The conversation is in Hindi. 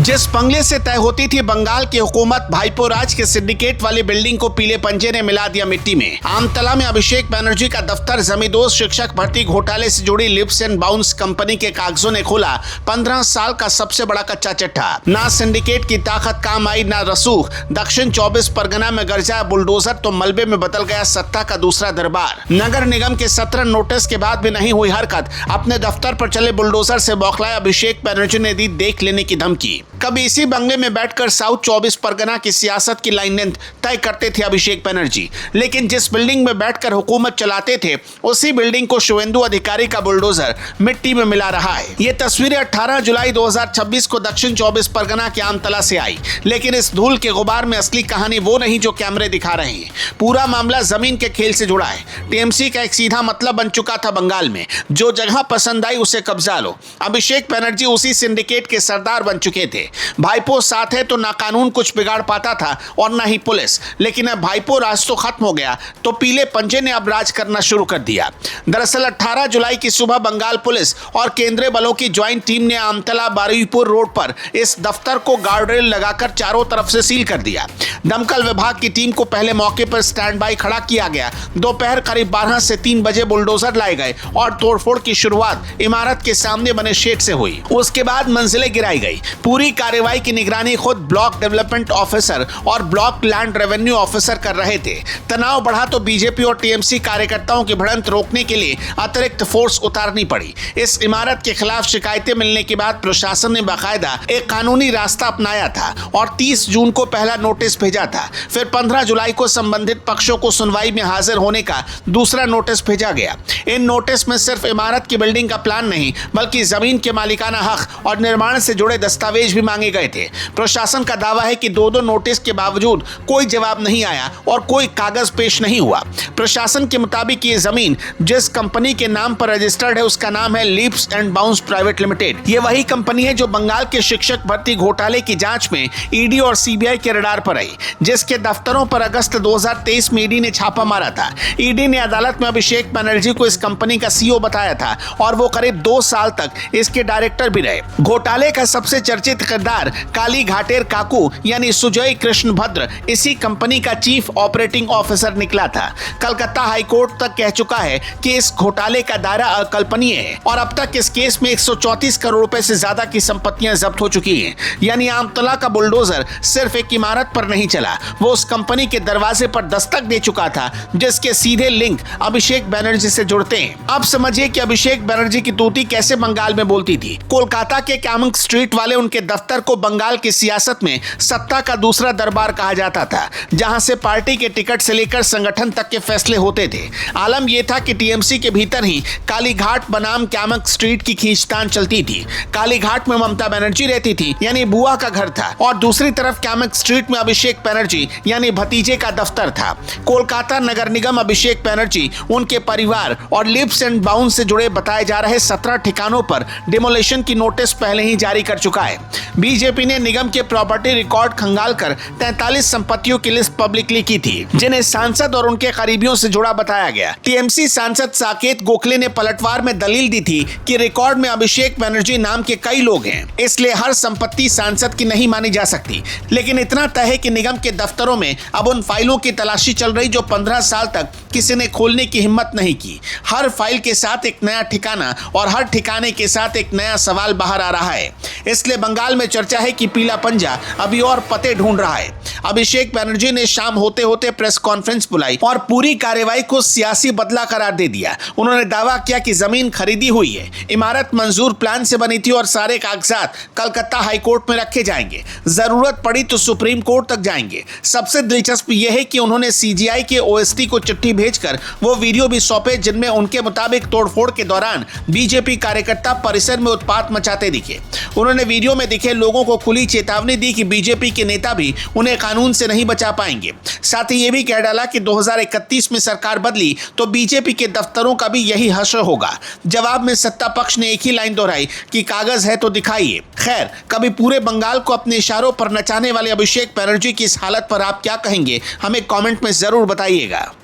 जिस बंगले से तय होती थी बंगाल की हुकूमत, भाईपो राज के सिंडिकेट वाली बिल्डिंग को पीले पंजे ने मिला दिया मिट्टी में। आमतला में अभिषेक बनर्जी का दफ्तर जमींदोज शिक्षक भर्ती घोटाले से जुड़ी लिप्स एंड बाउंस कंपनी के कागजों ने खोला 15 साल का सबसे बड़ा कच्चा चिट्ठा। ना सिंडिकेट की ताकत काम आई, ना रसूख। दक्षिण 24 परगना में गरजा बुलडोजर तो मलबे में बदल गया सत्ता का दूसरा दरबार। नगर निगम के 17 नोटिस के बाद भी नहीं हुई हरकत। अपने दफ्तर पर चले बुलडोजर से बौखलाए अभिषेक बनर्जी ने दी देख लेने की धमकी। कभी इसी बंगले में बैठकर साउथ 24 परगना की सियासत की लाइन लेंथ तय करते थे अभिषेक बनर्जी, लेकिन जिस बिल्डिंग में बैठकर हुकूमत चलाते थे उसी बिल्डिंग को शुभेंदु अधिकारी का बुलडोजर मिट्टी में मिला रहा है। ये तस्वीरें 18 जुलाई 2026 को दक्षिण 24 परगना के आमतला से आई, लेकिन इस धूल के गुबार में असली कहानी वो नहीं जो कैमरे दिखा रहे हैं। पूरा मामला जमीन के खेल से जुड़ा है। टीएमसी का एक सीधा मतलब बन चुका था बंगाल में, जो जगह पसंद आई उसे कब्जा लो। अभिषेक बनर्जी उसी सिंडिकेट के सरदार बन चुके थे। भाईपो साथ है तो ना कानून कुछ बिगाड़ पाता था और ना ही पुलिस, लेकिन अब भाईपो राज तो खत्म हो गया तो पीले पंजे ने अब राज करना शुरू कर दिया। दरअसल 18 जुलाई की सुबह बंगाल पुलिस और केंद्रीय बलों की ज्वाइंट टीम ने आमतला बारुईपुर रोड पर इस दफ्तर को गार्डरेल लगाकर चारों तरफ से सील कर दिया। दमकल विभाग की टीम को पहले मौके पर स्टैंड बाई खड़ा किया गया। दोपहर करीब 12 से 3 बजे बुलडोजर लाए गए और तोड़फोड़ की शुरुआत इमारत के सामने बने शेड से हुई। उसके बाद मंजिलें गिराई गई। पूरी कार्रवाई की निगरानी खुद ब्लॉक डेवलपमेंट ऑफिसर और ब्लॉक लैंड रेवेन्यू ऑफिसर कर रहे थे। तनाव बढ़ा तो बीजेपी और टीएमसी कार्यकर्ताओं की भिड़ंत रोकने के लिए अतिरिक्त फोर्स उतारनी पड़ी। इस इमारत के खिलाफ शिकायतें मिलने के बाद प्रशासन ने बाकायदा एक कानूनी रास्ता अपनाया था और 30 जून को पहला नोटिस भेजा था। फिर 15 जुलाई को संबंधित पक्षों को सुनवाई में हाजिर होने का दूसरा नोटिस भेजा गया। इन नोटिस में सिर्फ इमारत की बिल्डिंग का प्लान नहीं, बल्कि जमीन के मालिकाना हक और निर्माण से जुड़े दस्तावेज भी मांगे गए थे। प्रशासन का दावा है कि दो नोटिस के बावजूद कोई जवाब नहीं आया और कोई कागज पेश नहीं हुआ। प्रशासन के मुताबिक ये जमीन जिस कंपनी के नाम पर रजिस्टर्ड है उसका नाम है lips and bounce private limited. ये वही कंपनी है जो बंगाल के शिक्षक भर्ती घोटाले की जांच में ईडी और सीबीआई के रडार पर आई, जिसके दफ्तरों पर अगस्त 2023 में ईडी ने छापा मारा था। ईडी ने अदालत में अभिषेक बनर्जी को इस कंपनी का सीईओ बताया था और वो करीब 2 साल तक इसके डायरेक्टर भी रहे। घोटाले का सबसे चर्चित किरदार काली घाटेर काकू यानी सुजय कृष्ण भद्र इसी कंपनी का चीफ ऑपरेटिंग ऑफिसर निकला था। कलकत्ता हाईकोर्ट तक कह चुका है कि इस घोटाले का दायरा अकल्पनीय है और अब तक इस केस में 134 करोड़ रुपए से ज्यादा की संपत्तियां जब्त हो चुकी हैं। यानी आमतला का बुलडोजर सिर्फ एक इमारत पर नहीं चला, वो उस कंपनी के दरवाजे पर दस्तक दे चुका था जिसके सीधे लिंक अभिषेक बनर्जी से जुड़ते हैं। अब समझिए कि अभिषेक बनर्जी की तूती कैसे बंगाल में बोलती थी। कोलकाता के कामंग स्ट्रीट वाले उनके दफ्तर को बंगाल की सियासत में सत्ता का दूसरा दरबार कहा जाता था, जहां से पार्टी के टिकट से लेकर संगठन तक के फैसले होते थे। आलम यह था कि टीएमसी के भीतर ही कालीघाट बनाम कामंग स्ट्रीट की खींचतान चलती थी। कालीघाट में ममता बनर्जी रहती थी, यानी बुआ का घर था, और दूसरी तरफ कामंग स्ट्रीट में अभिषेक बनर्जी यानी भतीजे का दफ्तर था। कोलकाता नगर निगम अभिषेक बनर्जी, उनके परिवार और लिप्स एंड बाउंस से जुड़े बताए जा रहे 17 ठिकानों पर डिमोलिशन की नोटिस पहले ही जारी कर चुका है। बीजेपी ने निगम के प्रॉपर्टी रिकॉर्ड खंगालकर 43 संपत्तियों की लिस्ट पब्लिकली की थी, जिन्हें सांसद और उनके करीबियों से जुड़ा बताया गया। टीएमसी सांसद साकेत गोखले ने पलटवार में दलील दी थी कि रिकॉर्ड में अभिषेक बनर्जी नाम के कई लोग हैं, इसलिए हर संपत्ति सांसद की नहीं मानी जा सकती। लेकिन इतना तय है कि निगम के दफ्तरों में अब उन फाइलों की तलाशी चल रही जो 15 साल तक किसी ने खोलने की हिम्मत नहीं की। हर फाइल के साथ एक नया ठिकाना और हर ठिकाने के साथ एक नया सवाल बाहर आ रहा है। इसलिए बंगाल में चर्चा है कि पीला पंजा अभी और पते ढूंढ रहा है। अभिषेक बनर्जी ने शाम होते होते प्रेस कॉन्फ्रेंस बुलाई और पूरी कार्रवाई को सियासी बदला करार दे दिया। उन्होंने दावा किया कि जमीन खरीदी हुई है, इमारत मंजूर प्लान से बनी थी और सारे कागजात कलकत्ता हाईकोर्ट में रखे जाएंगे। जरूरत पड़ी तो सुप्रीम कोर्ट तक जाएंगे। सबसे दिलचस्प यह है कि उन्होंने सीजीआई के ओएसटी को चिट्ठी भेजकर वो वीडियो भी सौंपे जिनमें उनके मुताबिक तोड़फोड़ के दौरान बीजेपी कार्यकर्ता परिसर में उत्पात मचाते दिखे। उन्होंने वीडियो में दिखे लोगों को खुली चेतावनी दी कि बीजेपी के नेता भी उन्हें कानून से नहीं बचा पाएंगे। साथ ही ये भी कह डाला कि 2031 में सरकार बदली तो बीजेपी के दफ्तरों का भी यही हश्र होगा। जवाब में सत्ता पक्ष ने एक ही लाइन दोहराई कि कागज है तो दिखाइए। खैर, कभी पूरे बंगाल को अपने इशारों पर नचाने वाले अभिषेक बनर्जी की इस हालत पर आप क्या कहेंगे, हमें कमेंट में जरूर बताइएगा।